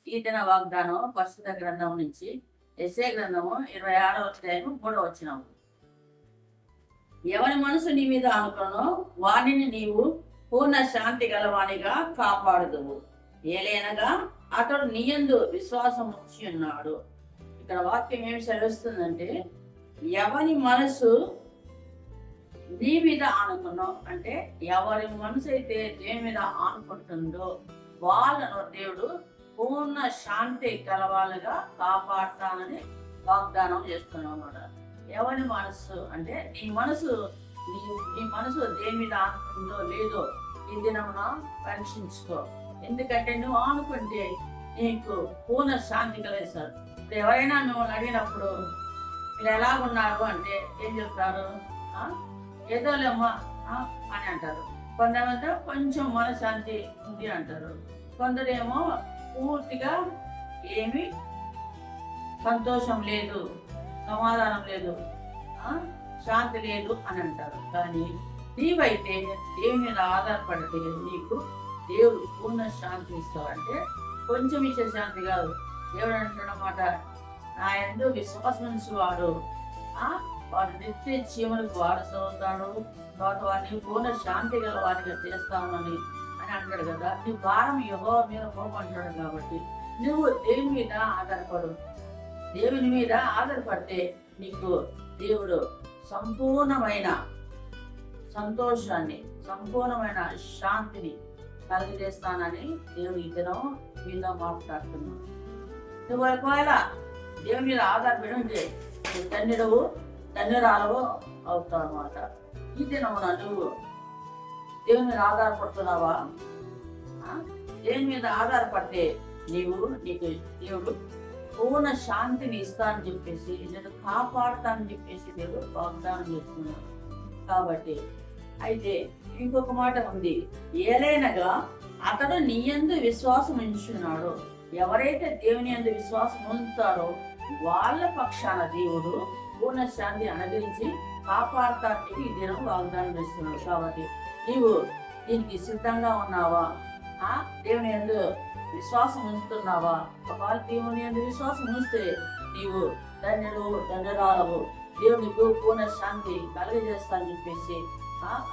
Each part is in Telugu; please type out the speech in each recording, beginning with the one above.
ఈ దిన వాగ్దానం పరిశుద్ధ గ్రంథం నుంచి యెషయా గ్రంథము 26వ అధ్యాయం 3వ వచనం. ఎవరి మనసు నీ మీద అనుకునో వానిని నీవు పూర్ణ శాంతి గలవానిగా కాపాడుదువు, ఏలైనగా అతడు నీయందు విశ్వాసం ఉంచి ఉన్నాడు. ఇక్కడ వాక్యం ఏమి సెలవుస్తుందంటే, ఎవరి మనసు నీ మీద ఆనుకున్నావు అంటే, ఎవరి మనసు అయితే దేని మీద ఆనుకుంటుందో వాళ్ళను దేవుడు పూర్ణ శాంతి కలవాలుగా కాపాడుతానని వాగ్దానం చేస్తున్నావు అన్నమాట. ఎవరి మనసు అంటే నీ మనసు దేని మీద ఆనుకుందో లేదో ఈ దినమున పరీక్షించుకో. ఎందుకంటే నువ్వు ఆనుకుంటే నీకు పూర్ణ శాంతి కలిగిస్తారు. ఇప్పుడు ఎవరైనా మిమ్మల్ని అడిగినప్పుడు మీరు ఎలాగున్నారు అంటే ఏం చెప్తారు? ఏదో లేమ్మా అని అంటారు. కొంతమంది కొంచెం మనశ్శాంతి ఉంది అంటారు. కొందరేమో పూర్తిగా ఏమి సంతోషం లేదు, సమాధానం లేదు, శాంతి లేదు అని అంటారు. కానీ నీవైతే దేవుని మీద ఆధారపడితే నీకు దేవుడు పూర్ణ శాంతి ఇస్తావంటే కొంచెం ఇచ్చే శాంతి కాదు. దేవుడు అంటున్నమాట, నా యందు విశ్వాసం నుంచి వాడు నిత్య జీవనకు వారసవుతాడు, తర్వాత వాడిని పూర్ణ శాంతి గల వాడిగా చేస్తామని అని అంటాడు కదా. నీ భారం యెహోవా మీద మోపంటాడు. కాబట్టి నువ్వు దేవుని మీద ఆధారపడు. దేవుని మీద ఆధారపడితే నీకు దేవుడు సంపూర్ణమైన సంతోషాన్ని, సంపూర్ణమైన శాంతిని కలిగజేస్తానని దేవుడు ఈ దినం మీద మాట్లాడుతున్నాడు. నువ్వు ఒకవేళ దేవుని మీద ఆధారపడి ఉంటే ధన్యుడవు, ధన్యురాలవు అవుతావు అన్నమాట. ఈ దినమున నువ్వు దేవుని మీద ఆధారపడుతున్నావా? దేవుని మీద ఆధారపడితే నీకు దేవుడు పూర్ణ శాంతిని ఇస్తా అని చెప్పేసి, నేను కాపాడుతానని చెప్పేసి దేవుడు వాగ్దానం చేస్తున్నాడు. కాబట్టి అయితే ఇంకొక మాట ఉంది, ఏలైనగా అతడు నీ యందు విశ్వాసం ఉంచున్నాడు. ఎవరైతే దేవుని యందు విశ్వాసం ఉంచుతారో వాళ్ళ పక్షాన దేవుడు పూర్ణ శాంతి అనుగ్రహించి కాపాడతానికి ఈ దినం వాగ్దానం చేస్తున్నాడు. కాబట్టి నీవు దీనికి సిద్ధంగా ఉన్నావా? దేవుని యందు విశ్వాసం ఉంచుతున్నావా? ఒకవేళ దేవుని యందు విశ్వాసం ఉంచితే నీవు ధన్యుడు, ధన్యురాలవు. దేవునికి పూర్ణ శాంతి కలుగజేస్తానని చెప్పేసి,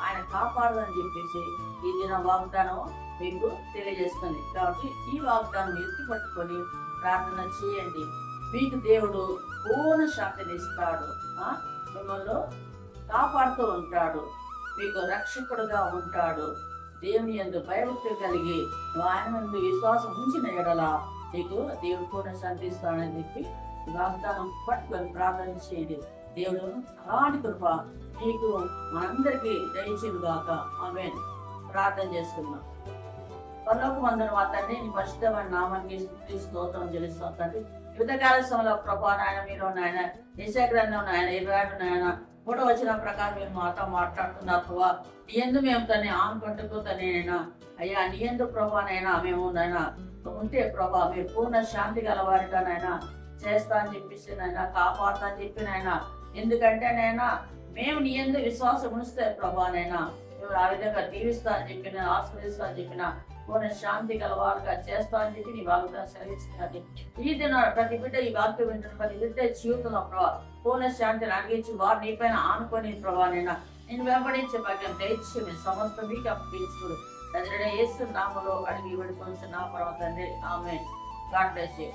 ఆయన కాపాడదని చెప్పేసి ఈ దిన వాగ్దానం మీకు తెలియజేస్తుంది. కాబట్టి ఈ వాగ్దానం ఎత్తి పట్టుకొని ప్రార్థన చేయండి. మీకు దేవుడు పూర్ణ శాంతిని ఇస్తాడు. మిమ్మల్ని కాపాడుతూ ఉంటాడు, మీకు రక్షకుడుగా ఉంటాడు. దేవుని యందు భయభక్తి కలిగి ఆయన యందు విశ్వాసం ఉంచిన ఎడల నీకు దేవుడు పూర్ణ శాంతి ఇస్తాడని చెప్పి వాగ్దానం పట్టుకొని ప్రార్థన చేయండి. దేవుడు అలాంటి కృప నీకు మనందరికీ దయచేయుగాక. ఆమేన్. ప్రార్థన చేసుకుందాం. పరలోకమందున మా తండ్రి, నీ పరిశుద్ధమైన నామానికి స్తోత్రం చెల్లిస్తాం తండ్రి. యుద్ధకాల సమయంలో ప్రభా నాయన, మీరు నాయన యెషయా గ్రంథం నాయన 26 నాయన 3వ వచనం ప్రకారం మీరు మాతో మాట్లాడుతున్నారు ప్రభా. నీ యందు మేము తన్ని ఆనుకుంటూ తనైనా అయ్యా, నీ యందు ప్రభానైనా మేము నాయన ఉంటే ప్రభా మీరు పూర్ణ శాంతి గలవారిగా నాయన చేస్తా అని చెప్పేసి నాయన కాపాడుతా అని చెప్పి నాయన, ఎందుకంటే నైనా మేము నీ యందు విశ్వాసం ఉంచితే ప్రభానైనా మేము ఆ విధంగా దీవిస్తా అని చెప్పిన, ఆస్వాదిస్తా అని చెప్పిన, పూర్ణ శాంతి గలవారుగా చేస్తా అని చెప్పి నీ వాగ్దానం సెలవిస్తున్నది. ఈ దిన ప్రతి బిడ్డ ఈ వాక్యం వింటున్న ప్రతి బిడ్డ జీవితంలో ప్రభావ పూర్ణ శాంతిని అడిగించి వారు నీ పైన ఆనుకొని ప్రభానైనా నేను వెంబడించే భాగ్యం దయచేసి మీ సమస్త మీకు అప్పగించుకోడు యేసు నామములో అడిగి విడుకొంచున్నా పరమ తండ్రి. ఆమేన్. God bless you.